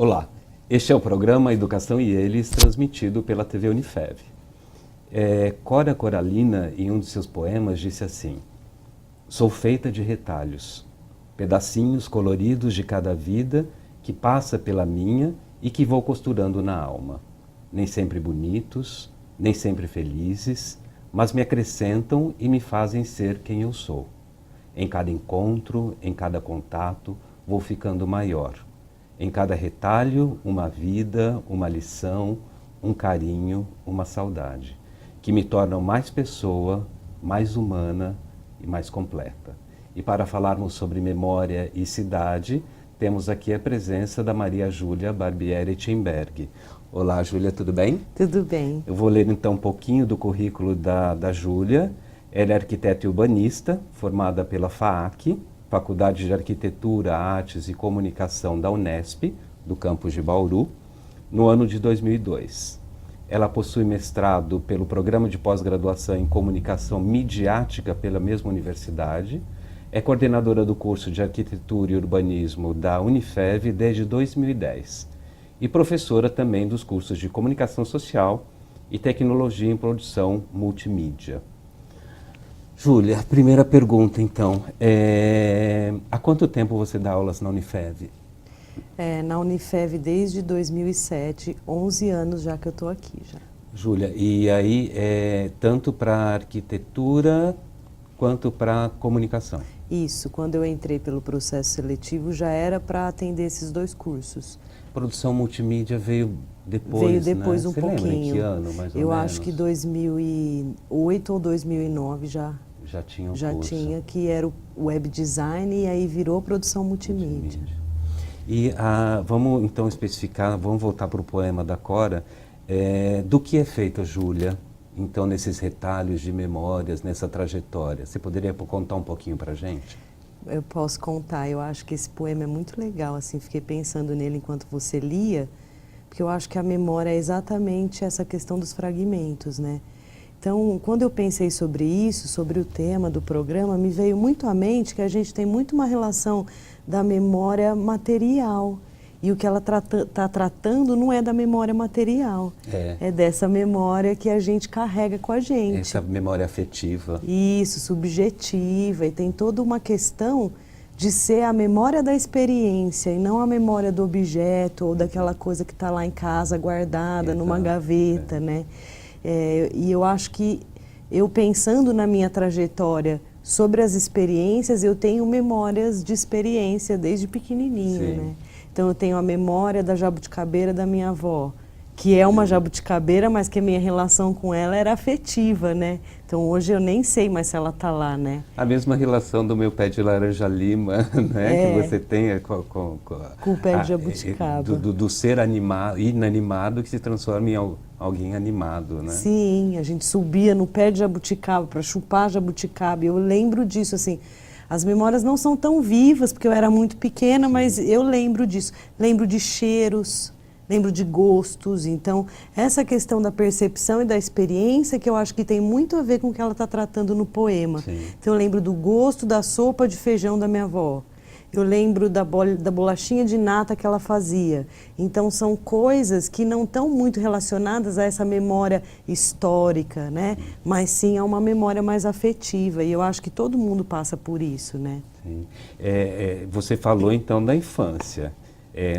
Olá, este é o programa Educação e Eles, transmitido pela TV Unifev. Cora Coralina, em um de seus poemas, disse assim: sou feita de retalhos, pedacinhos coloridos de cada vida que passa pela minha e que vou costurando na alma. Nem sempre bonitos, nem sempre felizes, mas me acrescentam e me fazem ser quem eu sou. Em cada encontro, em cada contato, vou ficando maior. Em cada retalho, uma vida, uma lição, um carinho, uma saudade, que me tornam mais pessoa, mais humana e mais completa. E para falarmos sobre memória e cidade, temos aqui a presença da Maria Júlia Barbieri Timberg. Olá, Júlia, tudo bem? Tudo bem. Eu vou ler então um pouquinho do currículo da Júlia. Ela é arquiteta e urbanista, formada pela FAAC, Faculdade de Arquitetura, Artes e Comunicação da Unesp, do campus de Bauru, no ano de 2002. Ela possui mestrado pelo Programa de Pós-Graduação em Comunicação Midiática pela mesma universidade, é coordenadora do curso de Arquitetura e Urbanismo da Unifev desde 2010 e professora também dos cursos de Comunicação Social e Tecnologia em Produção Multimídia. Júlia, primeira pergunta então, há quanto tempo você dá aulas na Unifev? Na Unifev desde 2007, 11 anos já que eu estou aqui já. Júlia, e aí tanto para arquitetura quanto para comunicação? Isso, quando eu entrei pelo processo seletivo já era para atender esses dois cursos. Produção multimídia veio depois, Veio depois, né? um Você pouquinho. lembra em que ano, mais ou eu menos? acho que 2008 ou 2009 já tinha curso. tinha, que era o web design e aí virou produção multimídia. E vamos então especificar, vamos voltar para o poema da Cora. Do que é feita, Júlia, então, nesses retalhos de memórias, nessa trajetória? Você poderia contar um pouquinho para a gente? Eu posso contar, eu acho que esse poema é muito legal, assim, fiquei pensando nele enquanto você lia, porque eu acho que a memória é exatamente essa questão dos fragmentos, né? Então, quando eu pensei sobre isso, sobre o tema do programa, me veio muito à mente que a gente tem muito uma relação da memória material. E o que ela está tratando não é da memória material, é dessa memória que a gente carrega com a gente. Essa memória afetiva. Isso, subjetiva, e tem toda uma questão de ser a memória da experiência e não a memória do objeto ou daquela coisa que está lá em casa guardada, numa gaveta, né? E eu acho que eu pensando na minha trajetória sobre as experiências, eu tenho memórias de experiência desde pequenininho, né? Então eu tenho a memória da jabuticabeira da minha avó, que é uma jabuticabeira, mas que a minha relação com ela era afetiva, né? Então hoje eu nem sei mais se ela está lá, né? A mesma relação do meu pé de laranja-lima, né? Que você tem com o pé de jabuticaba. Do ser inanimado que se transforma em alguém animado, né? Sim, a gente subia no pé de jabuticaba para chupar jabuticaba. Eu lembro disso, assim. As memórias não são tão vivas, porque eu era muito pequena, mas eu lembro disso. Lembro de cheiros, lembro de gostos. Então, essa questão da percepção e da experiência que eu acho que tem muito a ver com o que ela está tratando no poema. Sim. Então, eu lembro do gosto da sopa de feijão da minha avó. Eu lembro da bolachinha de nata que ela fazia. Então, são coisas que não estão muito relacionadas a essa memória histórica, né? Mas sim a uma memória mais afetiva. E eu acho que todo mundo passa por isso, né? Sim. Você falou, então, da infância.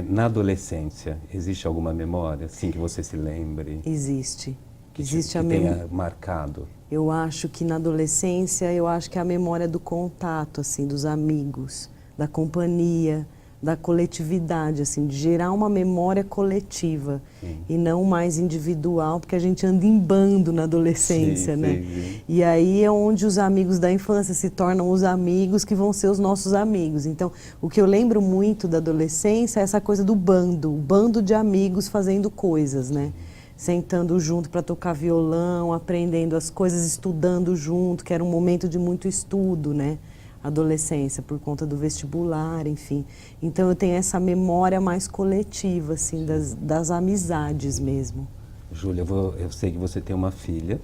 Na adolescência, existe alguma memória, assim, que você se lembre? Existe. Que Existe tenha marcado? Eu acho que na adolescência, eu acho que é a memória do contato, assim, dos amigos, da companhia, da coletividade, assim, de gerar uma memória coletiva. Sim. E não mais individual, porque a gente anda em bando na adolescência, sim, né? Sim. E aí é onde os amigos da infância se tornam os amigos que vão ser os nossos amigos. Então, o que eu lembro muito da adolescência é essa coisa do bando, o bando de amigos fazendo coisas, né? Sentando junto para tocar violão, aprendendo as coisas, estudando junto, que era um momento de muito estudo, né? Adolescência, por conta do vestibular, enfim. Então eu tenho essa memória mais coletiva, assim, das amizades mesmo. Júlia, eu sei que você tem uma filha,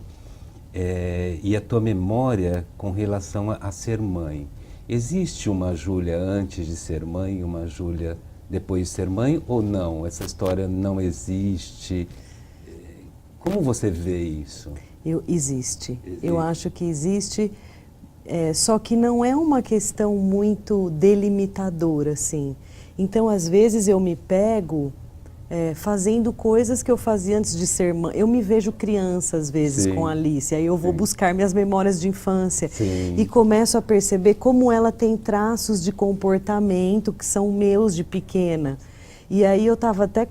e a tua memória com relação a ser mãe. Existe uma Júlia antes de ser mãe e uma Júlia depois de ser mãe ou não? Essa história não existe? Como você vê isso? Existe. Eu acho que existe, só que não é uma questão muito delimitadora, assim. Então, às vezes, eu me pego fazendo coisas que eu fazia antes de ser mãe. Eu me vejo criança, às vezes, Sim. com a Alice. Aí eu vou Sim. buscar minhas memórias de infância. Sim. E começo a perceber como ela tem traços de comportamento que são meus de pequena. E aí eu estava até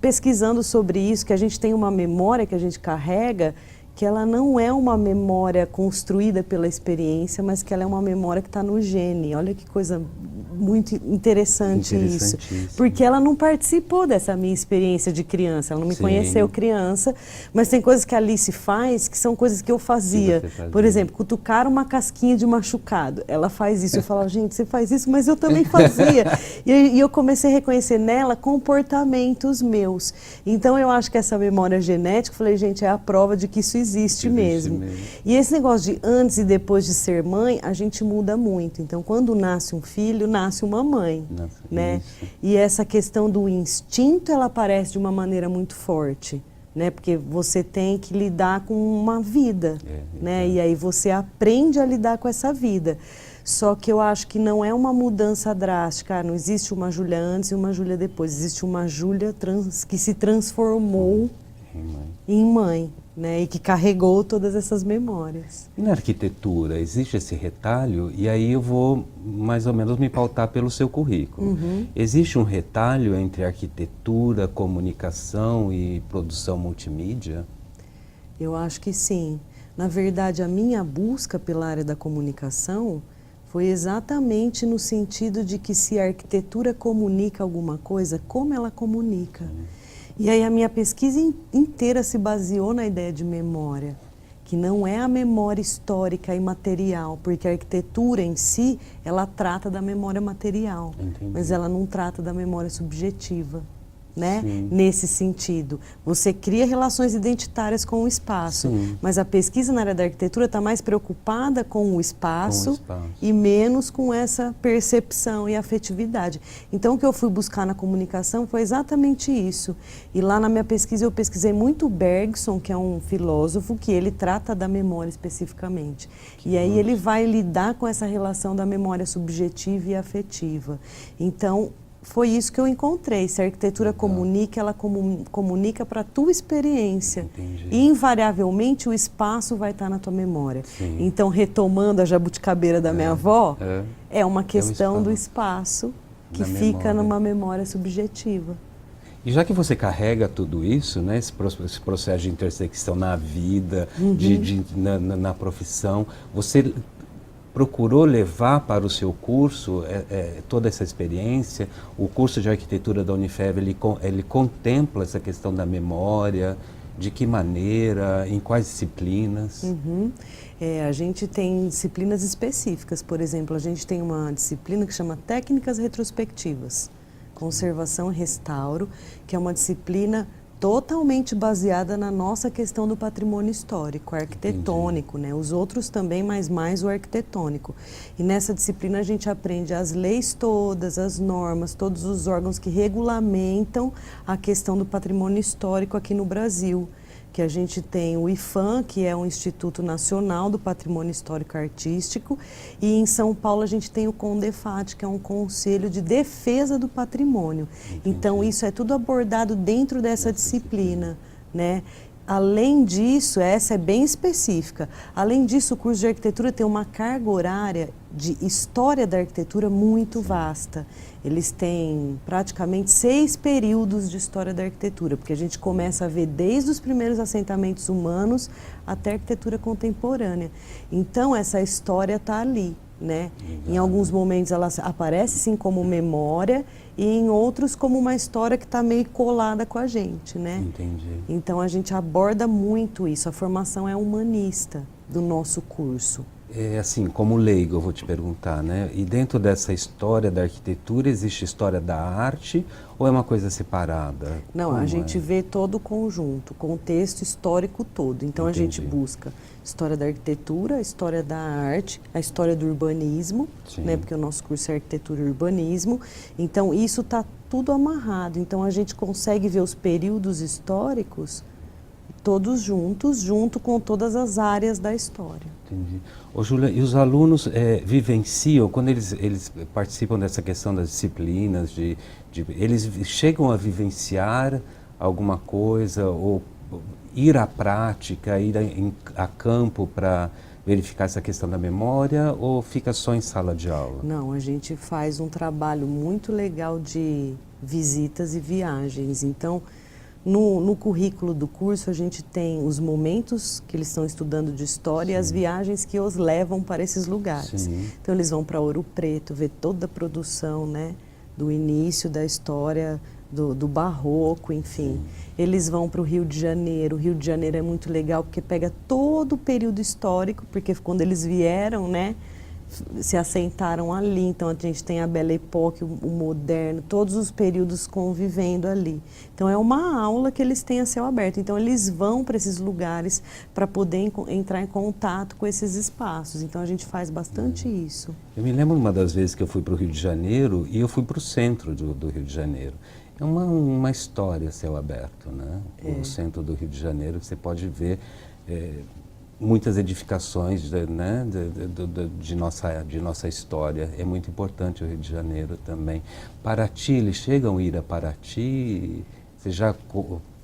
pesquisando sobre isso, que a gente tem uma memória que a gente carrega, que ela não é uma memória construída pela experiência, mas que ela é uma memória que está no gene. Olha que coisa muito interessante isso. Porque ela não participou dessa minha experiência de criança, ela não me conheceu criança, mas tem coisas que a Alice faz que são coisas que eu fazia. Por exemplo, cutucar uma casquinha de machucado. Ela faz isso, eu falo, gente, você faz isso, mas eu também fazia. E eu comecei a reconhecer nela comportamentos meus. Então eu acho que essa memória genética, eu falei, gente, é a prova de que isso existe mesmo. E esse negócio de antes e depois de ser mãe, a gente muda muito. Então, quando nasce um filho, nasce uma mãe, né? E essa questão do instinto, ela aparece de uma maneira muito forte, né? Porque você tem que lidar com uma vida, né? E aí você aprende a lidar com essa vida. Só que eu acho que não é uma mudança drástica. Não existe uma Júlia antes e uma Júlia depois. Existe uma Júlia que se transformou em mãe, né, e que carregou todas essas memórias. E na arquitetura, existe esse retalho? E aí eu vou mais ou menos me pautar pelo seu currículo. Existe um retalho entre arquitetura, comunicação e produção multimídia? Eu acho que sim. Na verdade, a minha busca pela área da comunicação foi exatamente no sentido de que se a arquitetura comunica alguma coisa, como ela comunica? E aí a minha pesquisa inteira se baseou na ideia de memória, que não é a memória histórica e material, porque a arquitetura em si, ela trata da memória material, mas ela não trata da memória subjetiva, né? Nesse sentido. Você cria relações identitárias com o espaço, mas a pesquisa na área da arquitetura está mais preocupada com o espaço e menos com essa percepção e afetividade. Então, o que eu fui buscar na comunicação foi exatamente isso. E lá na minha pesquisa eu pesquisei muito Bergson, que é um filósofo, que ele trata da memória especificamente. E aí ele vai lidar com essa relação da memória subjetiva e afetiva. Então, foi isso que eu encontrei. Se a arquitetura comunica, ela comunica para a tua experiência. E, invariavelmente, o espaço vai estar na tua memória. Então, retomando a jabuticabeira da minha avó, é uma questão do espaço que fica numa memória subjetiva. E já que você carrega tudo isso, né, esse processo de intersecção na vida, na profissão, você procurou levar para o seu curso toda essa experiência? O curso de arquitetura da Unifev, ele contempla essa questão da memória, de que maneira, em quais disciplinas? A gente tem disciplinas específicas. Por exemplo, a gente tem uma disciplina que chama Técnicas Retrospectivas, Conservação e Restauro, que é uma disciplina totalmente baseada na nossa questão do patrimônio histórico, arquitetônico, né? Os outros também, mas mais o arquitetônico. E nessa disciplina a gente aprende as leis todas, as normas, todos os órgãos que regulamentam a questão do patrimônio histórico aqui no Brasil. Que a gente tem o IPHAN, que é o Instituto Nacional do Patrimônio Histórico e Artístico, e em São Paulo a gente tem o CONDEFAT, que é um Conselho de Defesa do Patrimônio. Então isso é tudo abordado dentro dessa disciplina, né? Além disso, essa é bem específica, além disso o curso de arquitetura tem uma carga horária de história da arquitetura muito vasta. Eles têm praticamente 6 períodos de história da arquitetura, porque a gente começa a ver desde os primeiros assentamentos humanos até a arquitetura contemporânea. Então essa história está ali, né? Em alguns momentos ela aparece sim como memória e em outros como uma história que está meio colada com a gente, né? Então a gente aborda muito isso, a formação é humanista do nosso curso. Assim, como leigo, eu vou te perguntar, né? E dentro dessa história da arquitetura, existe história da arte ou é uma coisa separada? Não, a gente vê todo o conjunto, o contexto histórico todo. Então a gente busca história da arquitetura, a história da arte, a história do urbanismo, né? Porque o nosso curso é arquitetura e urbanismo. Então isso está tudo amarrado. Então a gente consegue ver os períodos históricos todos juntos, junto com todas as áreas da história. Entendi. Ô, Júlia, e os alunos vivenciam, quando eles participam dessa questão das disciplinas, eles chegam a vivenciar alguma coisa, ou ir à prática, ir a campo para verificar essa questão da memória, ou fica só em sala de aula? Não, a gente faz um trabalho muito legal de visitas e viagens. Então, no currículo do curso, a gente tem os momentos que eles estão estudando de história, sim, e as viagens que os levam para esses lugares. Sim. Então, eles vão para Ouro Preto, ver toda a produção, né, do início da história, do barroco, enfim. Sim. Eles vão para o Rio de Janeiro. O Rio de Janeiro é muito legal porque pega todo o período histórico, porque quando eles vieram, né, se assentaram ali. Então a gente tem a Belle Époque, o moderno, todos os períodos convivendo ali. Então é uma aula que eles têm a céu aberto. Então eles vão para esses lugares para poder entrar em contato com esses espaços. Então a gente faz bastante isso. Eu me lembro uma das vezes que eu fui para o Rio de Janeiro e eu fui para o centro do Rio de Janeiro. É uma história a céu aberto, né? O centro do Rio de Janeiro, você pode ver muitas edificações, né, de nossa história. É muito importante o Rio de Janeiro também. Paraty, eles chegam a ir a Paraty? Vocês já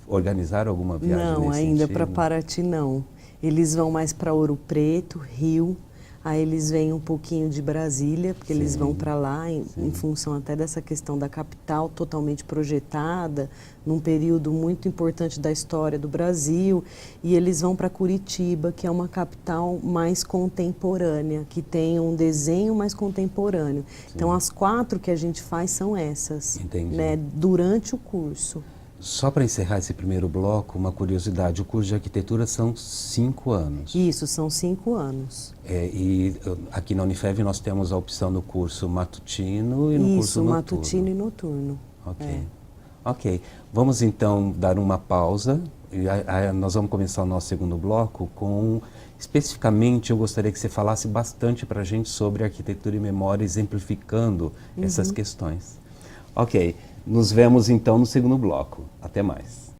organizaram alguma viagem nesse sentido? Não, ainda para Paraty não. Eles vão mais para Ouro Preto, Rio. Aí eles vêm um pouquinho de Brasília, porque sim, eles vão para lá em função até dessa questão da capital totalmente projetada, num período muito importante da história do Brasil. E eles vão para Curitiba, que é uma capital mais contemporânea, que tem um desenho mais contemporâneo. Sim. Então as 4 que a gente faz são essas, né, durante o curso. Só para encerrar esse primeiro bloco, uma curiosidade, o curso de arquitetura são 5 anos. Isso, são 5 anos. E aqui na Unifev nós temos a opção do curso matutino e no curso noturno. Isso, matutino e noturno. Ok. Ok, vamos então dar uma pausa e nós vamos começar o nosso segundo bloco com, especificamente, eu gostaria que você falasse bastante para a gente sobre arquitetura e memória, exemplificando essas questões. Ok. Nos vemos então no segundo bloco. Até mais.